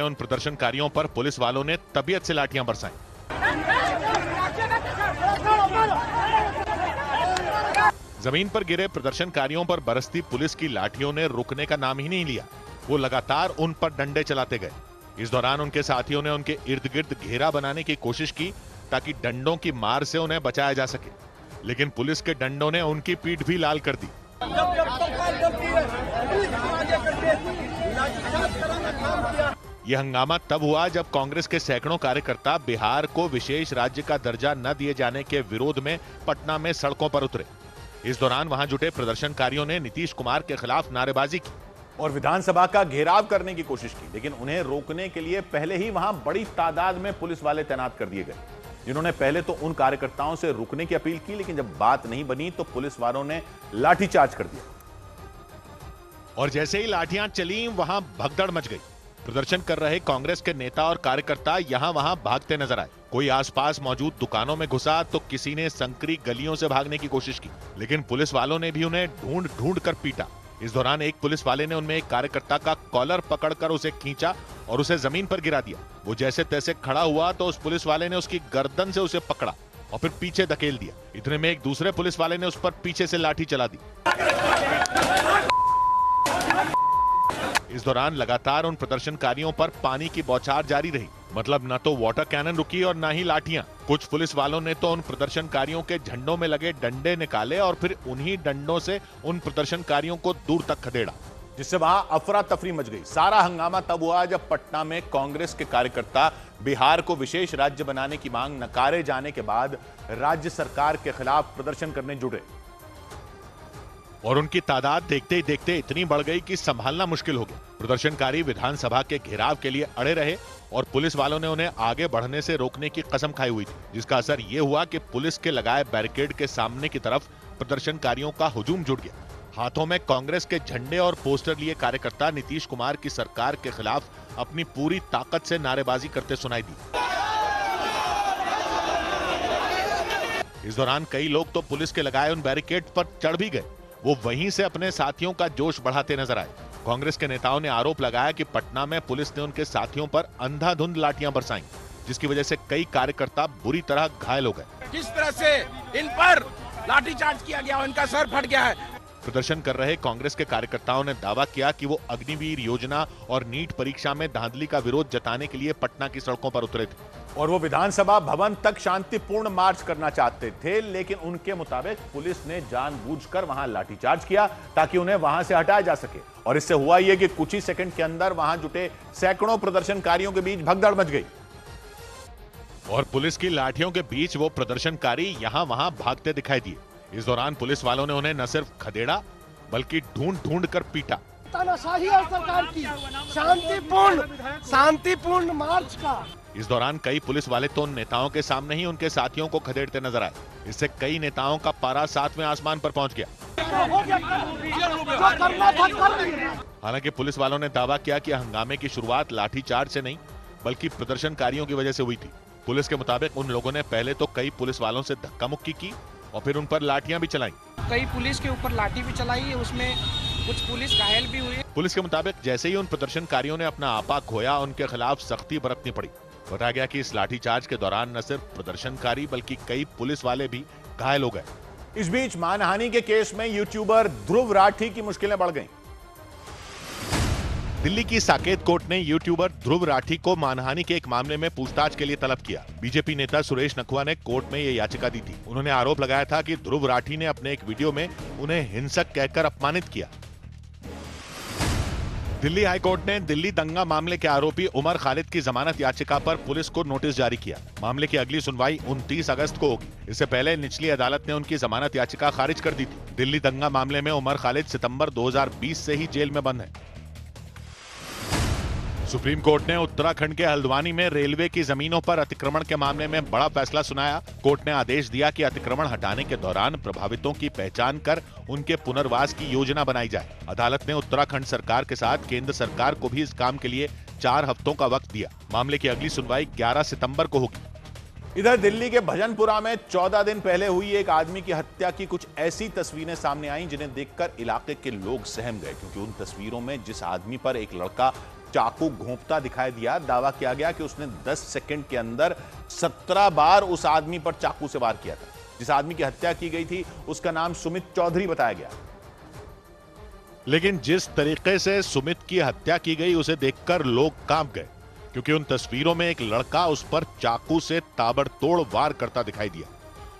उन प्रदर्शनकारियों पर पुलिस वालों ने तबीयत से लाठियां बरसाई। जमीन पर गिरे प्रदर्शनकारियों पर बरसती पुलिस की लाठियों ने रुकने का नाम ही नहीं लिया। वो लगातार उन पर डंडे चलाते गए। इस दौरान उनके साथियों ने उनके इर्द गिर्द घेरा बनाने की कोशिश की ताकि डंडों की मार से उन्हें बचाया जा सके, लेकिन पुलिस के डंडों ने उनकी पीठ भी लाल कर दी। यह हंगामा तब हुआ जब कांग्रेस के सैकड़ों कार्यकर्ता बिहार को विशेष राज्य का दर्जा न दिए जाने के विरोध में पटना में सड़कों पर उतरे। इस दौरान वहां जुटे प्रदर्शनकारियों ने नीतीश कुमार के खिलाफ नारेबाजी की और विधानसभा का घेराव करने की कोशिश की, लेकिन उन्हें रोकने के लिए पहले ही वहां बड़ी तादाद में पुलिस वाले तैनात कर दिए गए, जिन्होंने पहले तो उन कार्यकर्ताओं से रुकने की अपील की, लेकिन जब बात नहीं बनी तो पुलिस वालों ने लाठीचार्ज कर दिया। और जैसे ही लाठियां चली वहां भगदड़ मच गई। प्रदर्शन कर रहे कांग्रेस के नेता और कार्यकर्ता यहां वहां भागते नजर आए। कोई आसपास मौजूद दुकानों में घुसा तो किसी ने संकरी गलियों से भागने की कोशिश की, लेकिन पुलिस वालों ने भी उन्हें ढूंढ ढूंढ कर पीटा। इस दौरान एक पुलिस वाले ने उनमें एक कार्यकर्ता का कॉलर पकड़कर उसे खींचा और उसे जमीन पर गिरा दिया। वो जैसे तैसे खड़ा हुआ तो उस पुलिस वाले ने उसकी गर्दन से उसे पकड़ा और फिर पीछे धकेल दिया। इतने में एक दूसरे पुलिस वाले ने उस पर पीछे से लाठी चला दी। इस दौरान लगातार उन प्रदर्शनकारियों पर पानी की बौछार जारी रही। मतलब न तो वाटर कैनन रुकी और न ही लाठियां। कुछ पुलिस वालों ने तो उन प्रदर्शनकारियों के झंडों में लगे डंडे निकाले और फिर उन्हीं डंडों से उन प्रदर्शनकारियों को दूर तक खदेड़ा, जिससे वहां अफरा तफरी मच गई। सारा हंगामा तब हुआ जब पटना में कांग्रेस के कार्यकर्ता बिहार को विशेष राज्य बनाने की मांग नकारे जाने के बाद राज्य सरकार के खिलाफ प्रदर्शन करने जुटे और उनकी तादाद देखते ही देखते इतनी बढ़ गई कि संभालना मुश्किल हो गया। प्रदर्शनकारी विधानसभा के घेराव के लिए अड़े रहे और पुलिस वालों ने उन्हें आगे बढ़ने से रोकने की कसम खाई हुई थी, जिसका असर यह हुआ कि पुलिस के लगाए बैरिकेड के सामने की तरफ प्रदर्शनकारियों का हुजूम जुट गया। हाथों में कांग्रेस के झंडे और पोस्टर लिए कार्यकर्ता नीतीश कुमार की सरकार के खिलाफ अपनी पूरी ताकत से नारेबाजी करते सुनाई दी। इस दौरान कई लोग तो पुलिस के लगाए उन बैरिकेड पर चढ़ भी गए। वो वहीं से अपने साथियों का जोश बढ़ाते नजर आए। कांग्रेस के नेताओं ने आरोप लगाया कि पटना में पुलिस ने उनके साथियों पर अंधाधुंध लाठियां बरसाईं, जिसकी वजह से कई कार्यकर्ता बुरी तरह घायल हो गए। किस तरह से इन पर लाठीचार्ज किया गया, उनका सर फट गया है। प्रदर्शन कर रहे कांग्रेस के कार्यकर्ताओं ने दावा किया कि वो अग्निवीर योजना और नीट परीक्षा में धांधली का विरोध जताने के लिए पटना की सड़कों पर उतरे थे और वो विधानसभा भवन तक शांतिपूर्ण मार्च करना चाहते थे, लेकिन उनके मुताबिक पुलिस ने जानबूझकर वहां लाठीचार्ज किया ताकि उन्हें वहां से हटाया जा सके। और इससे हुआ यह कि कुछ ही सेकंड के अंदर वहां जुटे सैकड़ों प्रदर्शनकारियों के बीच भगदड़ मच गई और पुलिस की लाठियों के बीच वो प्रदर्शनकारी यहां वहां भागते दिखाई दिए। इस दौरान पुलिस वालों ने उन्हें न सिर्फ खदेड़ा बल्कि ढूंढ ढूंढ कर पीटा। तानाशाही और सरकार की शांतिपूर्ण मार्च का। इस दौरान कई पुलिस वाले तो उन नेताओं के सामने ही उनके साथियों को खदेड़ते नजर आए। इससे कई नेताओं का पारा 7वें आसमान पर पहुंच गया। हालांकि पुलिस वालों ने दावा किया कि हंगामे की शुरुआत लाठीचार्ज से नहीं बल्कि प्रदर्शनकारियों की वजह से हुई थी। पुलिस के मुताबिक उन लोगों ने पहले तो कई पुलिस वालों से धक्का मुक्की की और फिर उन पर लाठियां भी चलाई। कई पुलिस के ऊपर लाठी भी चलाई है, उसमें कुछ पुलिस घायल भी हुई। पुलिस के मुताबिक जैसे ही उन प्रदर्शनकारियों ने अपना आपा खोया, उनके खिलाफ सख्ती बरतनी पड़ी। बताया गया कि इस लाठीचार्ज के दौरान न सिर्फ प्रदर्शनकारी बल्कि कई पुलिस वाले भी घायल हो गए। इस बीच मानहानि के केस में यूट्यूबर ध्रुव राठी की मुश्किलें बढ़ गईं। दिल्ली की साकेत कोर्ट ने यूट्यूबर ध्रुव राठी को मानहानि के एक मामले में पूछताछ के लिए तलब किया। बीजेपी नेता सुरेश नखवा ने कोर्ट में यह याचिका दी थी। उन्होंने आरोप लगाया था कि ध्रुव राठी ने अपने एक वीडियो में उन्हें हिंसक कहकर अपमानित किया। दिल्ली हाईकोर्ट ने दिल्ली दंगा मामले के आरोपी उमर खालिद की जमानत याचिका पर पुलिस को नोटिस जारी किया। मामले की अगली सुनवाई 29 अगस्त को होगी। इससे पहले निचली अदालत ने उनकी जमानत याचिका खारिज कर दी थी। दिल्ली दंगा मामले में उमर खालिद सितंबर 2020 से ही जेल में बंद है। सुप्रीम कोर्ट ने उत्तराखंड के हल्द्वानी में रेलवे की जमीनों पर अतिक्रमण के मामले में बड़ा फैसला सुनाया। कोर्ट ने आदेश दिया कि अतिक्रमण हटाने के दौरान प्रभावितों की पहचान कर उनके पुनर्वास की योजना बनाई जाए। अदालत ने उत्तराखंड सरकार के साथ केंद्र सरकार को भी इस काम के लिए 4 हफ्तों का वक्त दिया। मामले की अगली सुनवाई 11 सितंबर को होगी। इधर दिल्ली के भजनपुरा में 14 दिन पहले हुई एक आदमी की हत्या की कुछ ऐसी तस्वीरें सामने आईं जिन्हें देखकर इलाके के लोग सहम गए, क्योंकि उन तस्वीरों में जिस आदमी पर एक लड़का चाकू घोंपता दिखाई दिया। दावा किया गया कि उसने 10 सेकंड के अंदर 17 बार उस आदमी पर चाकू से वार किया था। जिस आदमी की हत्या की गई थी उसका नाम सुमित चौधरी बताया गया। लेकिन जिस तरीके से सुमित की हत्या की गई उसे देखकर लोग कांप गए, क्योंकि उन तस्वीरों में एक लड़का उस पर चाकू से ताबड़तोड़ वार करता दिखाई दिया।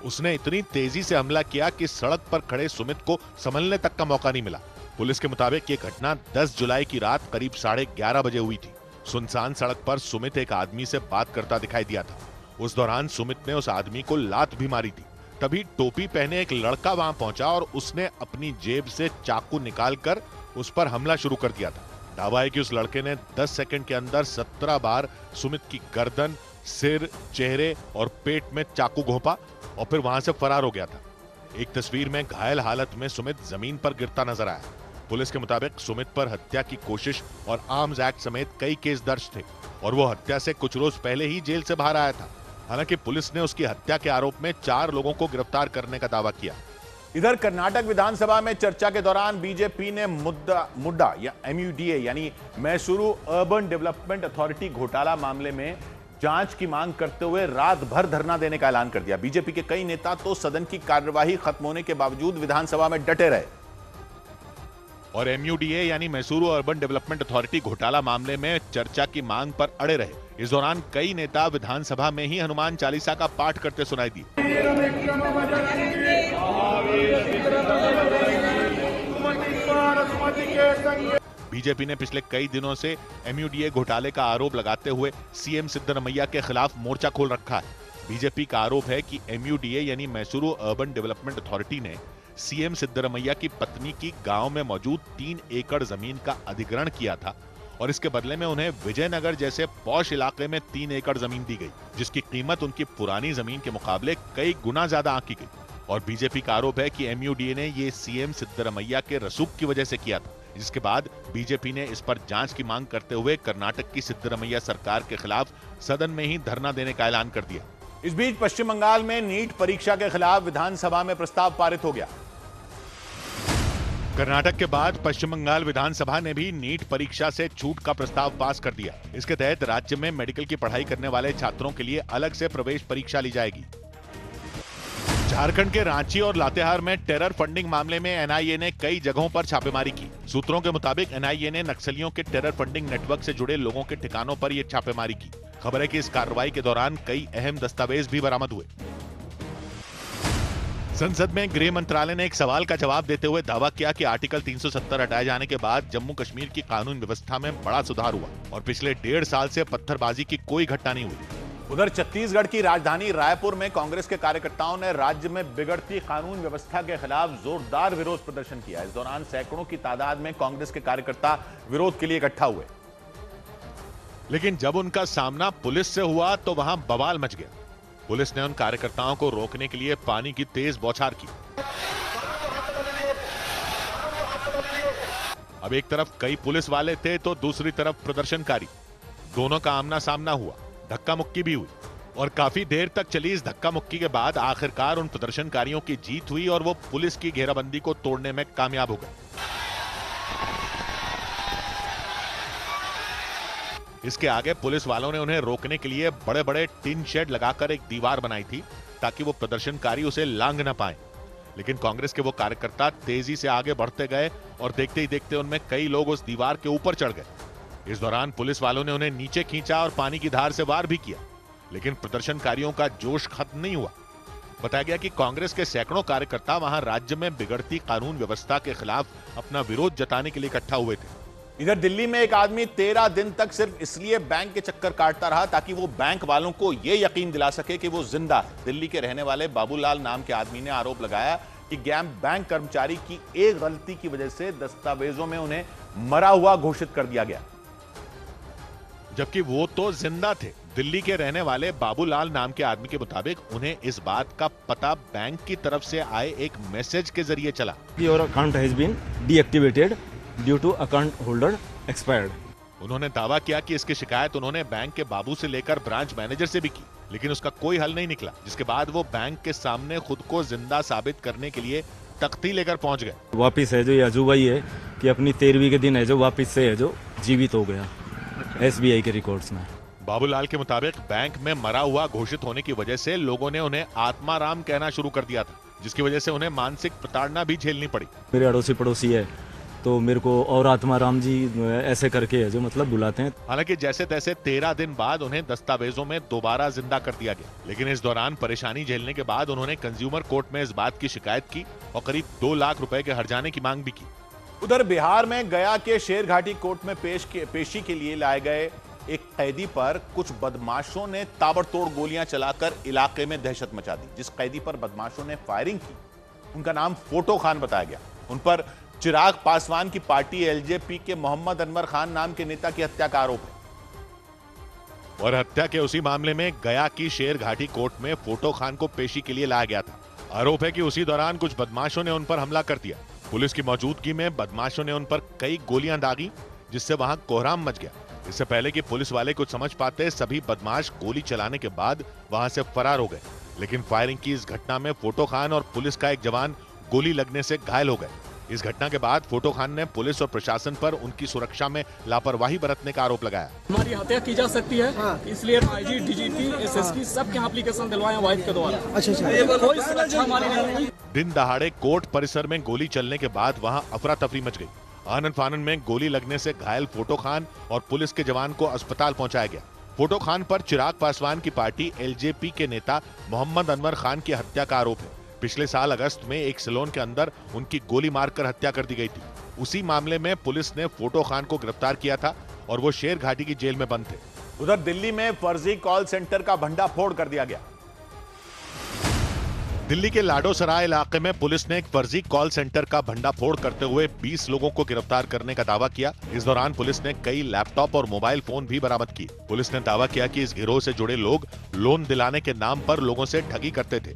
उसने इतनी तेजी से हमला किया कि सड़क पर खड़े सुमित को संभलने तक का मौका नहीं मिला। पुलिस के मुताबिक ये घटना 10 जुलाई की रात करीब 11:30 बजे हुई थी। सुनसान सड़क पर सुमित एक आदमी से बात करता दिखाई दिया था। उस दौरान सुमित ने उस आदमी को लात भी मारी थी। तभी टोपी पहने एक लड़का वहां पहुंचा और उसने अपनी जेब से चाकू निकालकर उस पर हमला शुरू कर दिया था। दावा है कि उस लड़के ने 10 सेकंड के अंदर 17 बार सुमित की गर्दन, सिर, चेहरे और पेट में चाकू घोंपा और फिर वहां से फरार हो गया था। एक तस्वीर में घायल हालत में सुमित जमीन पर गिरता नजर आया। पुलिस के मुताबिक सुमित पर हत्या की कोशिश और आर्म्स एक्ट समेत कई केस दर्ज थे और वो हत्या से कुछ रोज पहले ही जेल से बाहर आया था। हालांकि पुलिस ने उसकी हत्या के आरोप में 4 लोगों को गिरफ्तार करने का दावा किया। इधर कर्नाटक विधानसभा में चर्चा के दौरान बीजेपी ने मुड्डा या MUDA यानी मैसूरू अर्बन डेवलपमेंट अथॉरिटी घोटाला मामले में जांच की मांग करते हुए रात भर धरना देने का ऐलान कर दिया। बीजेपी के कई नेता तो सदन की कार्यवाही खत्म होने के बावजूद विधानसभा में डटे रहे और MUDA यानी मैसूरू अर्बन डेवलपमेंट अथॉरिटी घोटाला मामले में चर्चा की मांग पर अड़े रहे। इस दौरान कई नेता विधानसभा में ही हनुमान चालीसा का पाठ करते सुनाई दिए। बीजेपी ने पिछले कई दिनों से MUDA घोटाले का आरोप लगाते हुए CM सिद्धरमैया के खिलाफ मोर्चा खोल रखा है। बीजेपी का आरोप है कि MUDA यानी मैसूरू अर्बन डेवलपमेंट अथॉरिटी ने CM सिद्धरमैया की पत्नी की गांव में मौजूद 3 एकड़ जमीन का अधिग्रहण किया था और इसके बदले में उन्हें विजयनगर जैसे पॉश इलाके में 3 एकड़ जमीन दी गई, जिसकी कीमत उनकी पुरानी जमीन के मुकाबले कई गुना ज्यादा आंकी गई। और बीजेपी का आरोप है कि MUDA ने ये CM सिद्धरमैया के रसूख की वजह से किया था। जिसके बाद बीजेपी ने इस पर जांच की मांग करते हुए कर्नाटक की सिद्धरमैया सरकार के खिलाफ सदन में ही धरना देने का ऐलान कर दिया। इस बीच पश्चिम बंगाल में नीट परीक्षा के खिलाफ विधानसभा में प्रस्ताव पारित हो गया। कर्नाटक के बाद पश्चिम बंगाल विधानसभा ने भी नीट परीक्षा से छूट का प्रस्ताव पास कर दिया। इसके तहत राज्य में मेडिकल की पढ़ाई करने वाले छात्रों के लिए अलग से प्रवेश परीक्षा ली जाएगी। झारखंड के रांची और लातेहार में टेरर फंडिंग मामले में NIA ने कई जगहों पर छापेमारी की। सूत्रों के मुताबिक NIA ने नक्सलियों के टेरर फंडिंग नेटवर्क से जुड़े लोगों के ठिकानों पर यह छापेमारी की। खबर है कि इस कार्रवाई के दौरान कई अहम दस्तावेज भी बरामद हुए। संसद में गृह मंत्रालय ने एक सवाल का जवाब देते हुए दावा किया कि आर्टिकल 370 हटाए जाने के बाद जम्मू कश्मीर की कानून व्यवस्था में बड़ा सुधार हुआ और पिछले 1.5 साल से पत्थरबाजी की कोई घटना नहीं हुई। उधर छत्तीसगढ़ की राजधानी रायपुर में कांग्रेस के कार्यकर्ताओं ने राज्य में बिगड़ती कानून व्यवस्था के खिलाफ जोरदार विरोध प्रदर्शन किया। इस दौरान सैकड़ों की तादाद में कांग्रेस के कार्यकर्ता विरोध के लिए इकट्ठा हुए, लेकिन जब उनका सामना पुलिस से हुआ तो वहां बवाल मच गया। पुलिस ने उन कार्यकर्ताओं को रोकने के लिए पानी की तेज बौछार की। अब एक तरफ कई पुलिस वाले थे तो दूसरी तरफ प्रदर्शनकारी। दोनों का आमना सामना हुआ, धक्का मुक्की भी हुई और काफी देर तक चली इस धक्का मुक्की के बाद आखिरकार उन प्रदर्शनकारियों की जीत हुई और वो पुलिस की घेराबंदी को तोड़ने में कामयाब हो गए। इसके आगे पुलिस वालों ने उन्हें रोकने के लिए बड़े बड़े टिन शेड लगाकर एक दीवार बनाई थी ताकि वो प्रदर्शनकारी उसे लांघ न पाए। लेकिन कांग्रेस के वो कार्यकर्ता तेजी से आगे बढ़ते गए और देखते ही देखते उनमें कई लोग उस दीवार के ऊपर चढ़ गए। इस दौरान पुलिस वालों ने उन्हें नीचे खींचा और पानी की धार से वार भी किया, लेकिन प्रदर्शनकारियों का जोश खत्म नहीं हुआ। बताया गया कि कांग्रेस के सैकड़ों कार्यकर्ता वहां राज्य में बिगड़ती कानून व्यवस्था के खिलाफ अपना विरोध जताने के लिए इकट्ठा हुए थे। इधर दिल्ली में एक आदमी 13 दिन तक सिर्फ इसलिए बैंक के चक्कर काटता रहा ताकि वो बैंक वालों को यह यकीन दिला सके कि वो जिंदा है। दिल्ली के रहने वाले बाबूलाल नाम के आदमी ने आरोप लगाया कि बैंक कर्मचारी की एक गलती की वजह से दस्तावेजों में उन्हें मरा हुआ घोषित कर दिया गया, जबकि वो तो जिंदा थे। दिल्ली के रहने वाले बाबूलाल नाम के आदमी के मुताबिक उन्हें इस बात का पता बैंक की तरफ से आए एक मैसेज के जरिए चला। Your account has been deactivated due to account holder expired. उन्होंने दावा किया कि इसकी शिकायत उन्होंने बैंक के बाबू से लेकर ब्रांच मैनेजर से भी की, लेकिन उसका कोई हल नहीं निकला, जिसके बाद वो बैंक के सामने खुद को जिंदा साबित करने के लिए तख्ती लेकर पहुंच गए। वापिस है जो ये अजूबा ही है कि अपनी 13वीं के दिन है जो वापिस से है जो जीवित हो गया। SBI के रिकॉर्ड्स में। बाबूलाल के मुताबिक बैंक में मरा हुआ घोषित होने की वजह से लोगों ने उन्हें आत्माराम कहना शुरू कर दिया था, जिसकी वजह से उन्हें मानसिक प्रताड़ना भी झेलनी पड़ी। मेरे अड़ोसी पड़ोसी है तो मेरे को और आत्माराम जी ऐसे करके है जो मतलब बुलाते हैं। हालांकि जैसे तैसे 13 दिन बाद उन्हें दस्तावेजों में दोबारा जिंदा कर दिया गया, लेकिन इस दौरान परेशानी झेलने के बाद उन्होंने कंज्यूमर कोर्ट में इस बात की शिकायत की और करीब 2 लाख रुपए के हर्जाने की मांग भी की। उधर बिहार में गया के शेरघाटी कोर्ट में पेशी के लिए लाए गए एक कैदी पर कुछ बदमाशों ने ताबड़तोड़ गोलियां चलाकर इलाके में दहशत मचा दी। जिस कैदी पर बदमाशों ने फायरिंग की उनका नाम फोटो खान बताया गया। उन पर चिराग पासवान की पार्टी एलजेपी के मोहम्मद अनवर खान नाम के नेता की हत्या का आरोप है। और हत्या के उसी मामले में गया की शेरघाटी कोर्ट में फोटो खान को पेशी के लिए लाया गया था। आरोप है कि उसी दौरान कुछ बदमाशों ने उन पर हमला कर दिया। पुलिस की मौजूदगी में बदमाशों ने उन पर कई गोलियां दागी, जिससे वहां कोहराम मच गया। इससे पहले कि पुलिस वाले कुछ समझ पाते, सभी बदमाश गोली चलाने के बाद वहां से फरार हो गए। लेकिन फायरिंग की इस घटना में फोटो खान और पुलिस का एक जवान गोली लगने से घायल हो गए। इस घटना के बाद फोटो खान ने पुलिस और प्रशासन पर उनकी सुरक्षा में लापरवाही बरतने का आरोप लगाया। हमारी हत्या की जा सकती है, इसलिए IG, DGP, SSP सबके एप्लीकेशन दिलवाए वाइफ के द्वारा। अच्छा। कोई सुरक्षा हमारी नहीं। दिन दहाड़े कोर्ट परिसर में गोली चलने के बाद वहां अफरा तफरी मच गई। आनन फानन में गोली लगने से घायल फोटो खान और पुलिस के जवान को अस्पताल पहुंचाया गया। फोटो खान पर चिराग पासवान की पार्टी LJP के नेता मोहम्मद अनवर खान की हत्या का आरोप है। पिछले साल अगस्त में एक सैलून के अंदर उनकी गोली मारकर हत्या कर दी गई थी। उसी मामले में पुलिस ने फोटो खान को गिरफ्तार किया था और वो शेरघाटी की जेल में बंद थे। उधर दिल्ली में फर्जी कॉल सेंटर का भंडाफोड़ कर दिया गया। दिल्ली के लाडोसराय इलाके में पुलिस ने एक फर्जी कॉल सेंटर का भंडाफोड़ करते हुए 20 लोगों को गिरफ्तार करने का दावा किया। इस दौरान पुलिस ने कई लैपटॉप और मोबाइल फोन भी बरामद किए। पुलिस ने दावा किया कि इस गिरोह से जुड़े लोग लोन दिलाने के नाम पर लोगों से ठगी करते थे।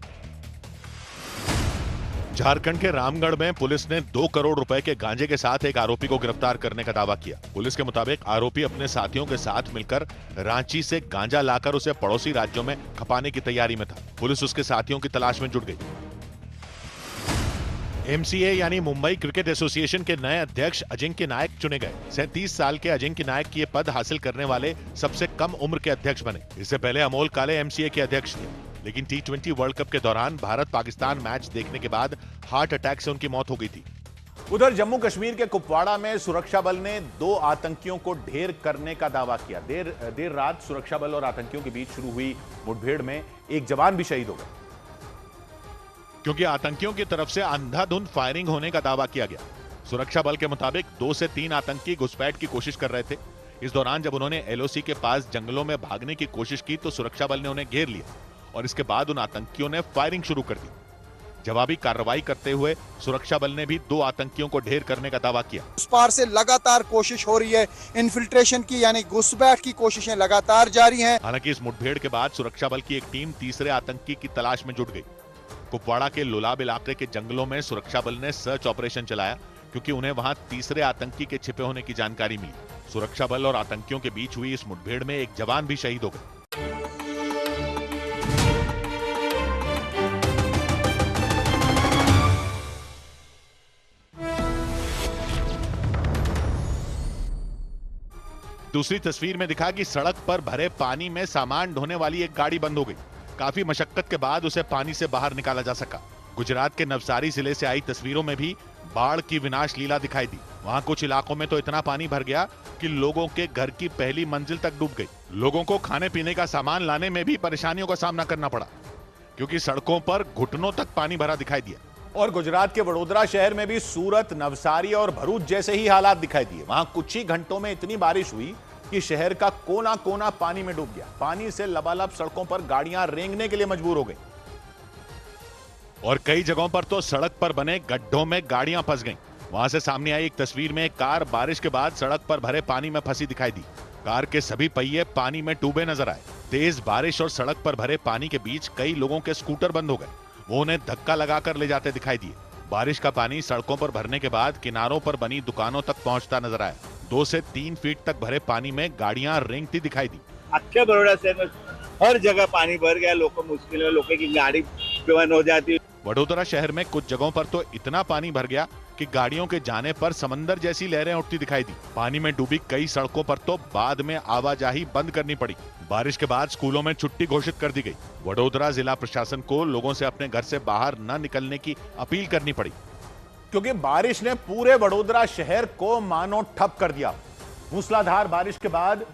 झारखंड के रामगढ़ में पुलिस ने 2 करोड़ रुपए के गांजे के साथ एक आरोपी को गिरफ्तार करने का दावा किया। पुलिस के मुताबिक आरोपी अपने साथियों के साथ मिलकर रांची से गांजा लाकर उसे पड़ोसी राज्यों में खपाने की तैयारी में था। पुलिस उसके साथियों की तलाश में जुट गई। MCA यानी मुंबई क्रिकेट एसोसिएशन के नए अध्यक्ष अजिंक्य नायक चुने गए। 37 साल के अजिंक्य नायक ये पद हासिल करने वाले सबसे कम उम्र के अध्यक्ष बने। इससे पहले अमोल काले MCA के अध्यक्ष थे, लेकिन T20 वर्ल्ड कप के दौरान भारत पाकिस्तान मैच देखने के बाद हार्ट अटैक से उनकी मौत हो गई थी। उधर जम्मू कश्मीर के कुपवाड़ा में सुरक्षा बल ने 2 आतंकियों को ढेर करने का दावा किया। देर रात सुरक्षा बल और आतंकियों के बीच शुरू हुई मुठभेड़ में एक जवान भी शहीद हो गए, क्योंकि आतंकियों की तरफ से अंधाधुंध फायरिंग होने का दावा किया गया। सुरक्षा बल के मुताबिक 2 से 3 आतंकी घुसपैठ की कोशिश कर रहे थे। इस दौरान जब उन्होंने LOC के पास जंगलों में भागने की कोशिश की तो सुरक्षा बल ने उन्हें घेर लिया और इसके बाद उन आतंकियों ने फायरिंग शुरू कर दी। जवाबी कार्रवाई करते हुए सुरक्षा बल ने भी 2 आतंकियों को ढेर करने का दावा किया। उस पार से लगातार कोशिश हो रही है, इन्फिल्ट्रेशन की यानी घुसपैठ की कोशिशें लगातार जारी हैं। हालांकि इस मुठभेड़ के बाद सुरक्षा बल की एक टीम तीसरे आतंकी की तलाश में जुट गई। कुपवाड़ा के लुलाब इलाके के जंगलों में सुरक्षा बल ने सर्च ऑपरेशन चलाया, क्योंकि उन्हें वहां तीसरे आतंकी के छिपे होने की जानकारी मिली। सुरक्षा बल और आतंकियों के बीच हुई इस मुठभेड़ में एक जवान भी शहीद हो गए। दूसरी तस्वीर में दिखा कि सड़क पर भरे पानी में सामान ढोने वाली एक गाड़ी बंद हो गई। काफी मशक्कत के बाद उसे पानी से बाहर निकाला जा सका। गुजरात के नवसारी जिले से आई तस्वीरों में भी बाढ़ की विनाश लीला दिखाई दी। वहां कुछ इलाकों में तो इतना पानी भर गया कि लोगों के घर की पहली मंजिल तक डूब गई। लोगों को खाने पीने का सामान लाने में भी परेशानियों का सामना करना पड़ा, क्योंकि सड़कों पर घुटनों तक पानी भरा दिखाई दिया। और गुजरात के वडोदरा शहर में भी सूरत, नवसारी और भरूच जैसे ही हालात दिखाई दिए। वहां कुछ ही घंटों में इतनी बारिश हुई कि शहर का कोना कोना पानी में डूब गया। पानी से लबालब सड़कों पर गाड़ियां रेंगने के लिए मजबूर हो गई और कई जगहों पर तो सड़क पर बने गड्ढों में गाड़ियां फंस गईं। वहां से सामने आई एक तस्वीर में एक कार बारिश के बाद सड़क पर भरे पानी में फंसी दिखाई दी। कार के सभी पहिए पानी में डूबे नजर आए। तेज बारिश और सड़क पर भरे पानी के बीच कई लोगों के स्कूटर बंद हो गए। वो उन्हें धक्का लगाकर ले जाते दिखाई दिए। बारिश का पानी सड़कों पर भरने के बाद किनारों पर बनी दुकानों तक पहुंचता नजर आया। 2 से 3 फीट तक भरे पानी में गाड़ियां रेंगती दिखाई दी। अख्खे बड़ौदा शहर में हर जगह पानी भर गया। लोगों को मुश्किल है, लोगों की गाड़ी बंद हो जाती है। वडोदरा शहर में कुछ जगहों पर तो इतना पानी भर गया कि गाड़ियों के जाने पर समंदर जैसी लहरें उठती दिखाई दी। पानी में डूबी कई सड़कों पर तो बाद में आवाजाही बंद करनी पड़ी। बारिश के बाद स्कूलों में छुट्टी घोषित कर दी गई। वडोदरा जिला प्रशासन को लोगों से अपने घर से बाहर न निकलने की अपील करनी पड़ी, क्योंकि बारिश ने पूरे वडोदरा शहर को मानो ठप कर दिया। मूसलाधार बारिश के बाद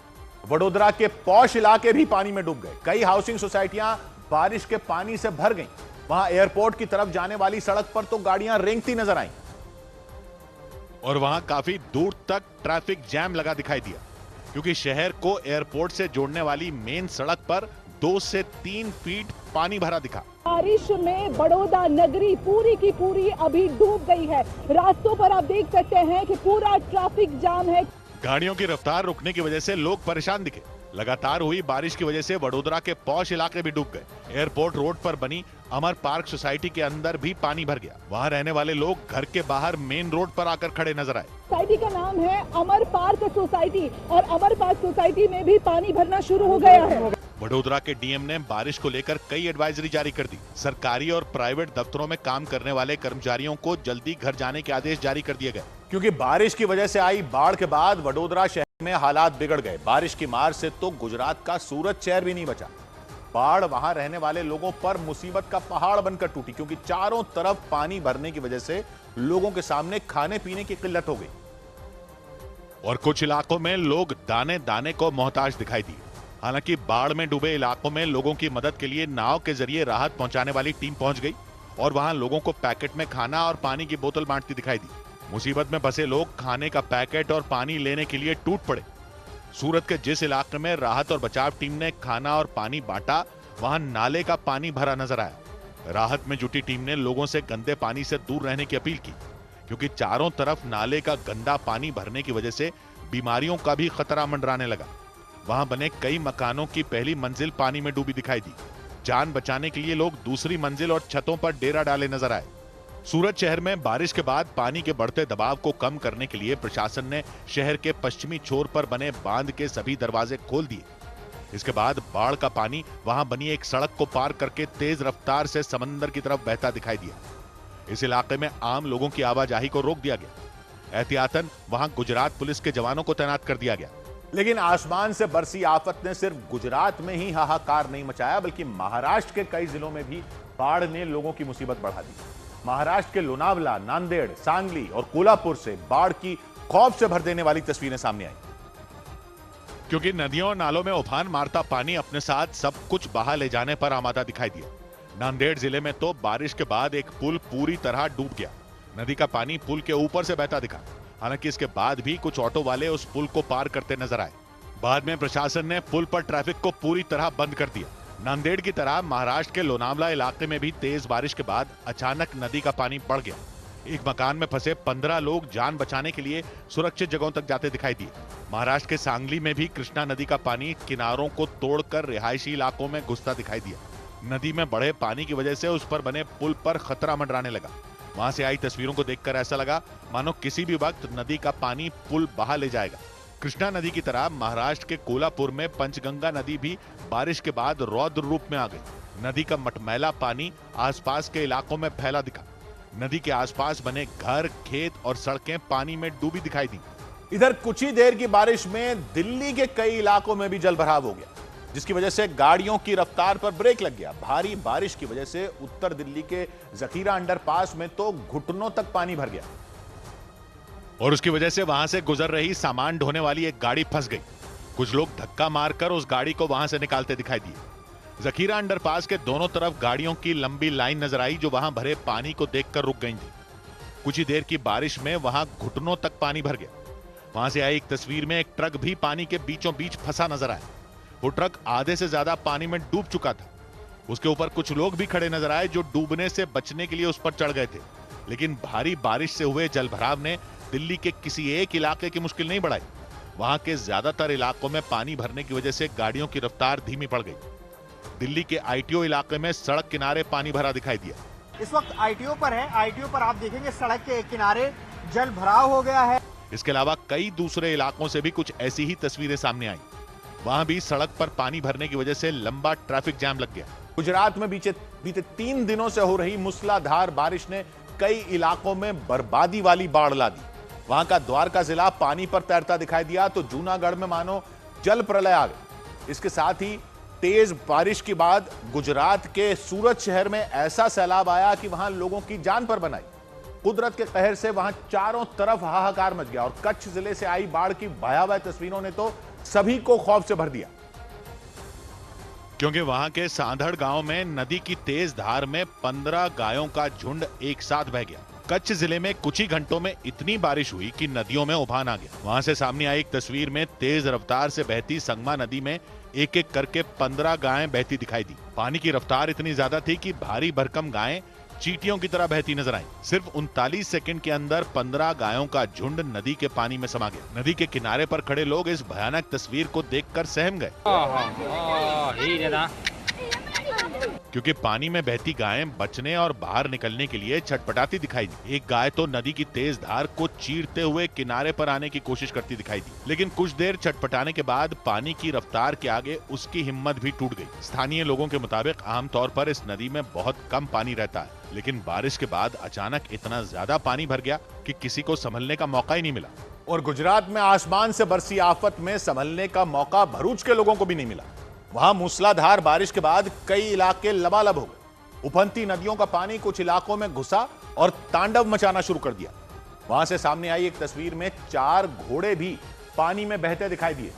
वडोदरा के पॉश इलाके भी पानी में डूब गए। कई हाउसिंग सोसाइटियां बारिश के पानी से भर गईं। वहां एयरपोर्ट की तरफ जाने वाली सड़क पर तो गाड़ियां रेंगती नजर आईं और वहां काफी दूर तक ट्रैफिक जैम लगा दिखाई दिया, क्योंकि शहर को एयरपोर्ट से जोड़ने वाली मेन सड़क पर 2 से 3 फीट पानी भरा दिखा। बारिश में बड़ौदा नगरी पूरी की पूरी अभी डूब गई है। रास्तों पर आप देख सकते हैं कि पूरा ट्रैफिक जाम है। गाड़ियों की रफ्तार रुकने की वजह से लोग परेशान दिखे। लगातार हुई बारिश की वजह से वडोदरा के पॉश इलाके भी डूब गए। एयरपोर्ट रोड पर बनी अमर पार्क सोसाइटी के अंदर भी पानी भर गया। वहां रहने वाले लोग घर के बाहर मेन रोड पर आकर खड़े नजर आए। सोसाइटी का नाम है अमर पार्क सोसाइटी और अमर पार्क सोसाइटी में भी पानी भरना शुरू हो गया है। वडोदरा के डीएम ने बारिश को लेकर कई एडवाइजरी जारी कर दी। सरकारी और प्राइवेट दफ्तरों में काम करने वाले कर्मचारियों को जल्दी घर जाने के आदेश जारी कर दिए गए, क्योंकि बारिश की वजह से आई बाढ़ के बाद वडोदरा शहर में हालात बिगड़ गए। बारिश की मार से तो गुजरात का सूरत शहर भी नहीं बचा। बाढ़ वहां रहने वाले लोगों पर मुसीबत का पहाड़ बनकर टूटी, क्योंकि चारों तरफ पानी भरने की वजह से लोगों के सामने खाने पीने की किल्लत हो गई और कुछ इलाकों में लोग दाने दाने को मोहताज दिखाई दिए। हालांकि बाढ़ में डूबे इलाकों में लोगों की मदद के लिए नाव के जरिए राहत पहुंचाने वाली टीम पहुंच गई और वहां लोगों को पैकेट में खाना और पानी की बोतल बांटती दिखाई दी। मुसीबत में फंसे लोग खाने का पैकेट और पानी लेने के लिए टूट पड़े। सूरत के जिस इलाके में राहत और बचाव टीम ने खाना और पानी बांटा, वहां नाले का पानी भरा नजर आया। राहत में जुटी टीम ने लोगों से गंदे पानी से दूर रहने की अपील की, क्योंकि चारों तरफ नाले का गंदा पानी भरने की वजह से बीमारियों का भी खतरा मंडराने लगा। वहां बने कई मकानों की पहली मंजिल पानी में डूबी दिखाई दी। जान बचाने के लिए लोग दूसरी मंजिल और छतों पर डेरा डाले नजर आए। सूरत शहर में बारिश के बाद पानी के बढ़ते दबाव को कम करने के लिए प्रशासन ने शहर के पश्चिमी छोर पर बने बांध के सभी दरवाजे खोल दिए। इसके बाद बाढ़ का पानी वहां बनी एक सड़क को पार करके तेज रफ्तार से समंदर की तरफ बहता दिखाई दिया। इस इलाके में आम लोगों की आवाजाही को रोक दिया गया। एहतियातन वहां गुजरात पुलिस के जवानों को तैनात कर दिया गया। लेकिन आसमान से बरसी आफत ने सिर्फ गुजरात में ही हाहाकार नहीं मचाया, बल्कि महाराष्ट्र के कई जिलों में भी बाढ़ ने लोगों की मुसीबत बढ़ा दी। महाराष्ट्र के लोनावला, नांदेड़, सांगली और कोल्हापुर से बाढ़ की खौफ से भर देने वाली तस्वीरें सामने आई, क्योंकि नदियों और नालों में उफान मारता पानी अपने साथ सब कुछ बहा ले जाने पर आमादा दिखाई दिया। नांदेड़ जिले में तो बारिश के बाद एक पुल पूरी तरह डूब गया। नदी का पानी पुल के ऊपर से बहता दिखा। हालांकि इसके बाद भी कुछ ऑटो वाले उस पुल को पार करते नजर आए। बाद में प्रशासन ने पुल पर ट्रैफिक को पूरी तरह बंद कर दिया। नांदेड़ की तरह महाराष्ट्र के लोनावला इलाके में भी तेज बारिश के बाद अचानक नदी का पानी बढ़ गया। एक मकान में फंसे 15 लोग जान बचाने के लिए सुरक्षित जगहों तक जाते दिखाई दिए। महाराष्ट्र के सांगली में भी कृष्णा नदी का पानी किनारों को तोड़कर रिहायशी इलाकों में घुसता दिखाई दिया। नदी में बढ़े पानी की वजह से उस पर बने पुल पर खतरा मंडराने लगा। वहां से आई तस्वीरों को देखकर ऐसा लगा मानो किसी भी वक्त नदी का पानी पुल बहा ले जाएगा। कृष्णा नदी की तरह महाराष्ट्र के कोल्हापुर में पंचगंगा नदी भी बारिश के बाद रौद्र रूप में आ गई। नदी का मटमैला पानी आसपास के इलाकों में फैला दिखा। नदी के आसपास बने घर, खेत और सड़कें पानी में डूबी दिखाई दी। इधर कुछ ही देर की बारिश में दिल्ली के कई इलाकों में भी जलभराव हो गया, जिसकी वजह से गाड़ियों की रफ्तार पर ब्रेक लग गया। भारी बारिश की वजह से उत्तर दिल्ली के जखीरा अंडरपास में तो घुटनों तक पानी भर गया और उसकी वजह से वहां से गुजर रही सामान ढोने वाली एक गाड़ी फंस गई। कुछ लोग धक्का मारकर उस गाड़ी को वहां से निकालते दिखाई दिए। जखीरा अंडरपास के दोनों तरफ गाड़ियों की लंबी लाइन नजर आई, जो वहां भरे पानी को देखकर रुक गई थी। कुछ ही देर की बारिश में वहां घुटनों तक पानी भर गया। वहां से आई एक तस्वीर में एक ट्रक भी पानी के बीचों बीच फंसा नजर आया। वो ट्रक आधे से ज्यादा पानी में डूब चुका था। उसके ऊपर कुछ लोग भी खड़े नजर आए, जो डूबने से बचने के लिए उस पर चढ़ गए थे। लेकिन भारी बारिश से हुए जलभराव ने दिल्ली के किसी एक इलाके की मुश्किल नहीं बढ़ाई। वहां के ज्यादातर इलाकों में पानी भरने की वजह से गाड़ियों की रफ्तार धीमी पड़ गई। दिल्ली के आईटीओ इलाके में सड़क किनारे पानी भरा दिखाई दिया। इस वक्त आईटीओ पर है। आईटीओ पर आप देखेंगे सड़क के किनारे जल भराव हो गया है। इसके अलावा कई दूसरे इलाकों से भी कुछ ऐसी ही तस्वीरें सामने आई। वहां भी सड़क पर पानी भरने की वजह से लंबा ट्रैफिक जाम लग गया। गुजरात में बीते 3 दिनों से हो रही मूसलाधार बारिश ने कई इलाकों में बर्बादी वाली बाढ़ ला दी। वहां का द्वारका जिला पानी पर तैरता दिखाई दिया तो जूनागढ़ में मानो जल प्रलय आ गई। इसके साथ ही तेज बारिश के बाद गुजरात के सूरत शहर में ऐसा सैलाब आया कि वहां लोगों की जान पर बनाई। कुदरत के कहर से वहां चारों तरफ हाहाकार मच गया और कच्छ जिले से आई बाढ़ की भयावह तस्वीरों ने तो सभी को खौफ से भर दिया, क्योंकि वहां के सांधड़ गांव में नदी की तेज धार में 15 गायों का झुंड एक साथ बह गया। कच्छ जिले में कुछ ही घंटों में इतनी बारिश हुई कि नदियों में उफान आ गया। वहां से सामने आई एक तस्वीर में तेज रफ्तार से बहती संगमा नदी में एक एक करके 15 गायें बहती दिखाई दी। पानी की रफ्तार इतनी ज्यादा थी कि भारी भरकम गायें चींटियों की तरह बहती नजर आई। सिर्फ 39 सेकंड के अंदर 15 गायों का झुंड नदी के पानी में समा गया। नदी के किनारे पर खड़े लोग इस भयानक तस्वीर को देखकर सहम गए, क्योंकि पानी में बहती गायें बचने और बाहर निकलने के लिए छटपटाती दिखाई दी। एक गाय तो नदी की तेज धार को चीरते हुए किनारे पर आने की कोशिश करती दिखाई दी, लेकिन कुछ देर छटपटाने के बाद पानी की रफ्तार के आगे उसकी हिम्मत भी टूट गई। स्थानीय लोगों के मुताबिक आमतौर पर इस नदी में बहुत कम पानी रहता है, लेकिन बारिश के बाद अचानक इतना ज्यादा पानी भर गया कि किसी को संभलने का मौका ही नहीं मिला। और गुजरात में आसमान से बरसी आफत में संभलने का मौका भरूच के लोगों को भी नहीं मिला। वहां मूसलाधार बारिश के बाद कई इलाके लबालब हो गए। उफनती नदियों का पानी कुछ इलाकों में घुसा और तांडव मचाना शुरू कर दिया। वहां से सामने आई एक तस्वीर में 4 घोड़े भी पानी में बहते दिखाई दिए,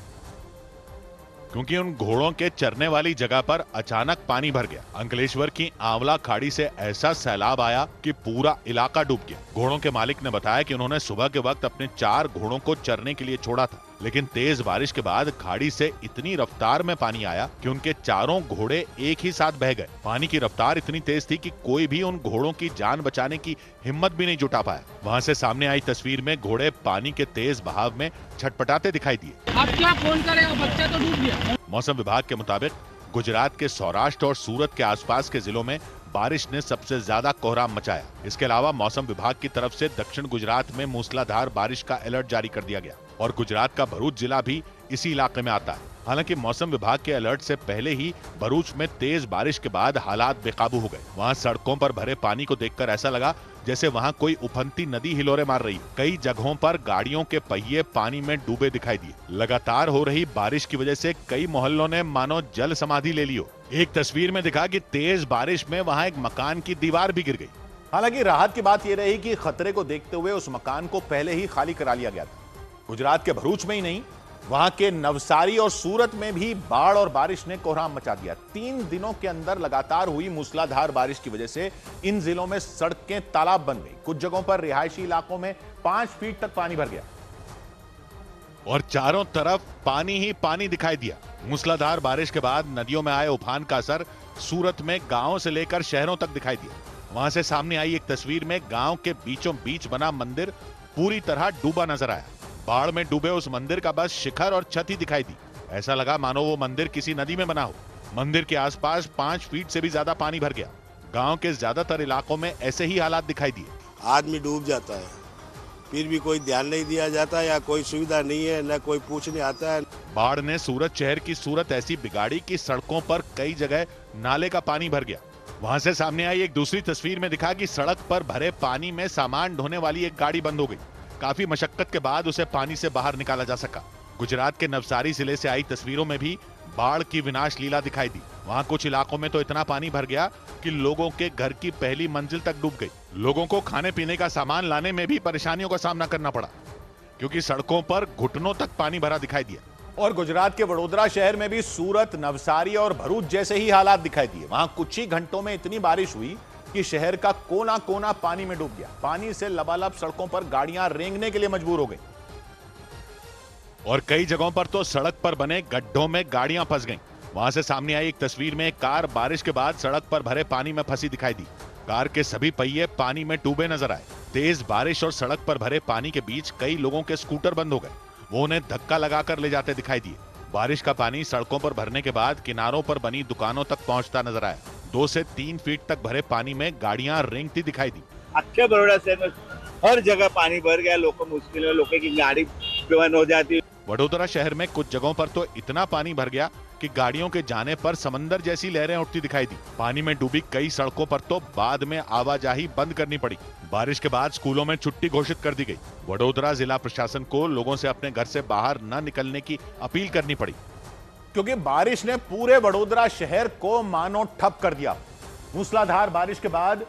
क्योंकि उन घोड़ों के चरने वाली जगह पर अचानक पानी भर गया। अंकलेश्वर की आंवला खाड़ी से ऐसा सैलाब आया कि पूरा इलाका डूब गया। घोड़ों के मालिक ने बताया कि उन्होंने सुबह के वक्त अपने 4 घोड़ों को चरने के लिए छोड़ा था, लेकिन तेज बारिश के बाद खाड़ी से इतनी रफ्तार में पानी आया कि उनके चारों घोड़े एक ही साथ बह गए। पानी की रफ्तार इतनी तेज थी कि कोई भी उन घोड़ों की जान बचाने की हिम्मत भी नहीं जुटा पाया। वहां से सामने आई तस्वीर में घोड़े पानी के तेज बहाव में छटपटाते दिखाई दिए। अब क्या फोन करेगा, बच्चा तो डूब गया। मौसम विभाग के मुताबिक गुजरात के सौराष्ट्र और सूरत के आसपास के जिलों में बारिश ने सबसे ज्यादा कोहराम मचाया। इसके अलावा मौसम विभाग की तरफ से दक्षिण गुजरात में मूसलाधार बारिश का अलर्ट जारी कर दिया गया और गुजरात का भरूच जिला भी इसी इलाके में आता है। हालांकि मौसम विभाग के अलर्ट से पहले ही भरूच में तेज बारिश के बाद हालात बेकाबू हो गए। वहां सड़कों पर भरे पानी को देखकर ऐसा लगा जैसे वहां कोई उफनती नदी हिलोरे मार रही। कई जगहों पर गाड़ियों के पहिए पानी में डूबे दिखाई दिए। लगातार हो रही बारिश की वजह से कई मोहल्लों ने मानो जल समाधि ले ली हो। एक तस्वीर में दिखा कि तेज बारिश में वहां एक मकान की दीवार भी गिर गई। हालांकि राहत की बात यह रही कि खतरे को देखते हुए उस मकान को पहले ही खाली करा लिया गया था। गुजरात के भरूच में ही नहीं, वहां के नवसारी और सूरत में भी बाढ़ और बारिश ने कोहराम मचा दिया। 3 दिनों के अंदर लगातार हुई मूसलाधार बारिश की वजह से इन जिलों में सड़कें तालाब बन गई। कुछ जगहों पर रिहायशी इलाकों में 5 फीट तक पानी भर गया और चारों तरफ पानी ही पानी दिखाई दिया। मूसलाधार बारिश के बाद नदियों में आए उफान का असर सूरत में गांवों से लेकर शहरों तक दिखाई दिया। वहां से सामने आई एक तस्वीर में गांव के बीचों बीच बना मंदिर पूरी तरह डूबा नजर आया। बाढ़ में डूबे उस मंदिर का बस शिखर और छत ही दिखाई दी। ऐसा लगा मानो वो मंदिर किसी नदी में बना हो। मंदिर के आसपास 5 फीट से भी ज्यादा पानी भर गया। गांव के ज्यादातर इलाकों में ऐसे ही हालात दिखाई दिए। आदमी डूब जाता है, फिर भी कोई ध्यान नहीं दिया जाता या कोई सुविधा नहीं है, न कोई पूछने आता है। बाढ़ ने सूरत शहर की सूरत ऐसी बिगाड़ी कि सड़कों पर कई जगह नाले का पानी भर गया। वहां से सामने आई एक दूसरी तस्वीर में दिखा कि सड़क पर भरे पानी में सामान ढोने वाली एक गाड़ी बंद हो गई। काफी मशक्कत के बाद उसे पानी से बाहर निकाला जा सका। गुजरात के नवसारी जिले से आई तस्वीरों में भी बाढ़ की विनाश लीला दिखाई दी। वहां कुछ इलाकों में तो इतना पानी भर गया कि लोगों के घर की पहली मंजिल तक डूब गई। लोगों को खाने पीने का सामान लाने में भी परेशानियों का सामना करना पड़ा, क्योंकि सड़कों पर घुटनों तक पानी भरा दिखाई दिया। और गुजरात के वडोदरा शहर में भी सूरत, नवसारी और भरूच जैसे ही हालात दिखाई दिए। वहां कुछ ही घंटों में इतनी बारिश हुई कि शहर का कोना कोना पानी में डूब गया। पानी से लबालब सड़कों पर गाड़ियां रेंगने के लिए मजबूर हो गई और कई जगहों पर तो सड़क पर बने गड्ढों में गाड़ियां फंस गईं। वहां से सामने आई एक तस्वीर में एक कार बारिश के बाद सड़क पर भरे पानी में फंसी दिखाई दी। कार के सभी पहिए पानी में डूबे नजर आए। तेज बारिश और सड़क पर भरे पानी के बीच कई लोगों के स्कूटर बंद हो गए। वो उन्हें धक्का लगाकर ले जाते दिखाई दिए। बारिश का पानी सड़कों पर भरने के बाद किनारों पर बनी दुकानों तक पहुंचता नजर आया। 2 से 3 फीट तक भरे पानी में गाड़ियां रेंगती दिखाई दी। अक्षय बड़ौदा शहर में हर जगह पानी भर गया। लोगों को मुश्किल है, लोगों की गाड़ी बंद हो जाती है। वडोदरा शहर में कुछ जगहों पर तो इतना पानी भर गया कि गाड़ियों के जाने पर समंदर जैसी लहरें उठती दिखाई दी। पानी में डूबी कई सड़कों पर तो बाद में आवाजाही बंद करनी पड़ी। बारिश के बाद स्कूलों में छुट्टी घोषित कर दी गई। वडोदरा जिला प्रशासन को लोगों से अपने घर से बाहर न निकलने की अपील करनी पड़ी, क्योंकि बारिश ने पूरे वडोदरा शहर को मानो ठप कर दिया। मूसलाधार बारिश के बाद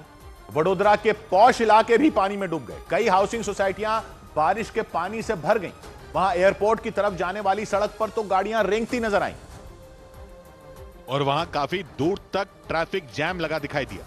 वडोदरा के पॉश इलाके भी पानी में डूब गए। कई हाउसिंग सोसाइटियां बारिश के पानी से भर गईं। वहां एयरपोर्ट की तरफ जाने वाली सड़क पर तो गाड़ियां रेंगती नजर आईं और वहां काफी दूर तक ट्रैफिक जैम लगा दिखाई दिया,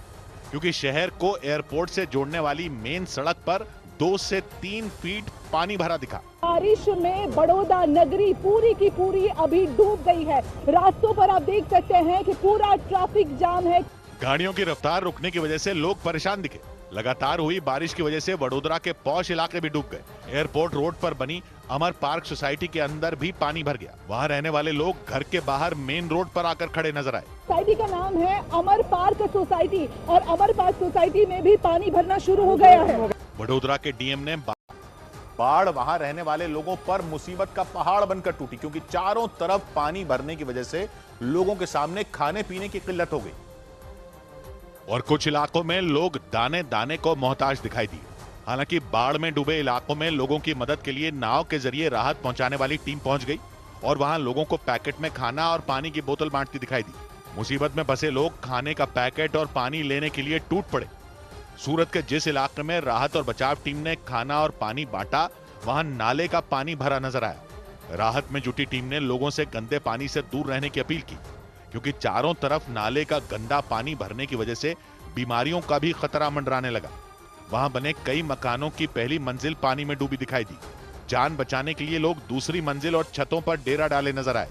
क्योंकि शहर को एयरपोर्ट से जोड़ने वाली मेन सड़क पर 2 से 3 फीट पानी भरा दिखा। बारिश में बड़ौदा नगरी पूरी की पूरी अभी डूब गई है। रास्तों पर आप देख सकते हैं कि पूरा ट्रैफिक जाम है। गाड़ियों की रफ्तार रुकने की वजह से लोग परेशान दिखे। लगातार हुई बारिश की वजह से वडोदरा के पॉश इलाके भी डूब गए। एयरपोर्ट रोड पर बनी अमर पार्क सोसाइटी के अंदर भी पानी भर गया। वहां रहने वाले लोग घर के बाहर मेन रोड पर आकर खड़े नजर आए। सोसाइटी का नाम है अमर पार्क सोसाइटी और अमर पार्क सोसाइटी में भी पानी भरना शुरू हो गया है। वडोदरा के डीएम ने बाढ़ वहां रहने वाले लोगों पर मुसीबत का पहाड़ बनकर टूटी, क्योंकि चारों तरफ पानी भरने की वजह से लोगों के सामने खाने पीने की किल्लत हो गई और कुछ इलाकों में लोग दाने दाने को मोहताज दिखाई दिए। हालांकि बाढ़ में डूबे इलाकों में लोगों की मदद के लिए नाव के जरिए राहत पहुंचाने वाली टीम पहुंच गई और वहां लोगों को पैकेट में खाना और पानी की बोतल बांटती दिखाई दी। मुसीबत में फंसे लोग खाने का पैकेट और पानी लेने के लिए टूट पड़े। सूरत के जिस इलाके में राहत और बचाव टीम ने खाना और पानी बांटा, वहां नाले का पानी भरा नजर आया। राहत में जुटी टीम ने लोगों से गंदे पानी से दूर रहने की अपील की, क्योंकि चारों तरफ नाले का गंदा पानी भरने की वजह से बीमारियों का भी खतरा मंडराने लगा। वहां बने कई मकानों की पहली मंजिल पानी में डूबी दिखाई दी। जान बचाने के लिए लोग दूसरी मंजिल और छतों पर डेरा डाले नजर आए।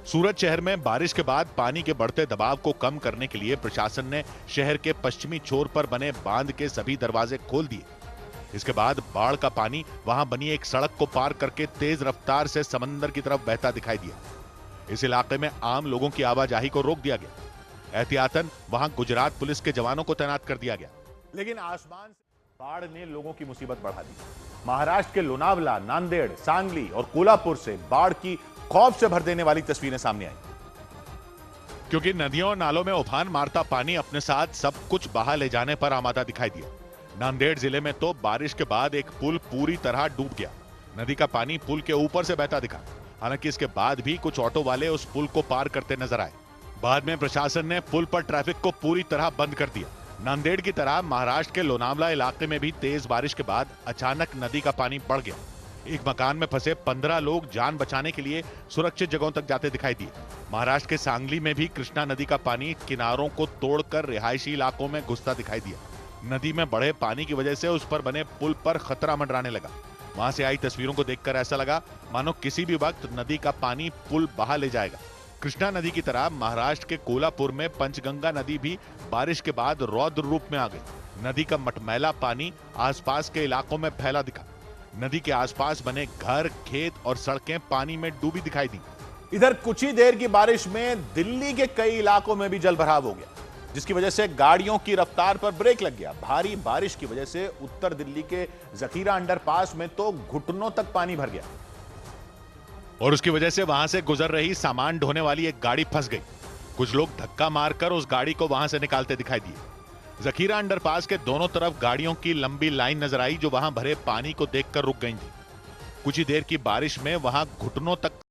सूरत शहर में बारिश के बाद पानी के बढ़ते दबाव को कम करने के लिए प्रशासन ने शहर के पश्चिमी छोर पर बने बांध के सभी दरवाजे खोल दिए। इसके बाद बाढ़ का पानी वहां बनी एक सड़क को पार करके तेज रफ्तार से समंदर की तरफ बहता दिखाई दिया। इस इलाके में आम लोगों की आवाजाही को रोक दिया गया। एहतियातन वहां गुजरात पुलिस के जवानों को तैनात कर दिया गया। लेकिन आसमान से बाढ़ ने लोगों की मुसीबत बढ़ा दी। महाराष्ट्र के लोनावला, नांदेड़, सांगली और कोल्हापुर से बाढ़ की खौफ से भर देने वाली तस्वीरें सामने आई, क्योंकि नदियों और नालों में उफान मारता पानी अपने साथ सब कुछ बहा ले जाने पर आमादा दिखाई दिया। नांदेड़ जिले में तो बारिश के बाद एक पुल पूरी तरह डूब गया। नदी का पानी पुल के ऊपर से बहता दिखा। हालांकि इसके बाद भी कुछ ऑटो वाले उस पुल को पार करते नजर आए। बाद में प्रशासन ने पुल पर ट्रैफिक को पूरी तरह बंद कर दिया। नांदेड़ की तरह महाराष्ट्र के लोनावला इलाके में भी तेज बारिश के बाद अचानक नदी का पानी बढ़ गया। एक मकान में फंसे 15 लोग जान बचाने के लिए सुरक्षित जगहों तक जाते दिखाई दिए। महाराष्ट्र के सांगली में भी कृष्णा नदी का पानी किनारों को तोड़कर रिहायशी इलाकों में घुसता दिखाई दिया। नदी में बढ़े पानी की वजह से उस पर बने पुल पर खतरा मंडराने लगा। वहां से आई तस्वीरों को देखकर ऐसा लगा मानो किसी भी वक्त नदी का पानी पुल बहा ले जाएगा। कृष्णा नदी की तरह महाराष्ट्र के कोल्हापुर में पंचगंगा नदी भी बारिश के बाद रौद्र रूप में आ गई। नदी का मटमैला पानी आसपास के इलाकों में फैला दिखा। नदी के आसपास बने घर, खेत और सड़कें पानी में डूबी दिखाई दी। इधर कुछ ही देर की बारिश में दिल्ली के कई इलाकों में भी जलभराव हो गया, जिसकी वजह से गाड़ियों की रफ्तार पर ब्रेक लग गया। भारी बारिश की वजह से उत्तर दिल्ली के जखीरा अंडरपास में तो घुटनों तक पानी भर गया और उसकी वजह से वहां से गुजर रही सामान ढोने वाली एक गाड़ी फंस गई। कुछ लोग धक्का मारकर उस गाड़ी को वहां से निकालते दिखाई दिए। जखीरा अंडरपास के दोनों तरफ गाड़ियों की लंबी लाइन नजर आई, जो वहां भरे पानी को देखकर रुक गई थी। कुछ ही देर की बारिश में वहां घुटनों तक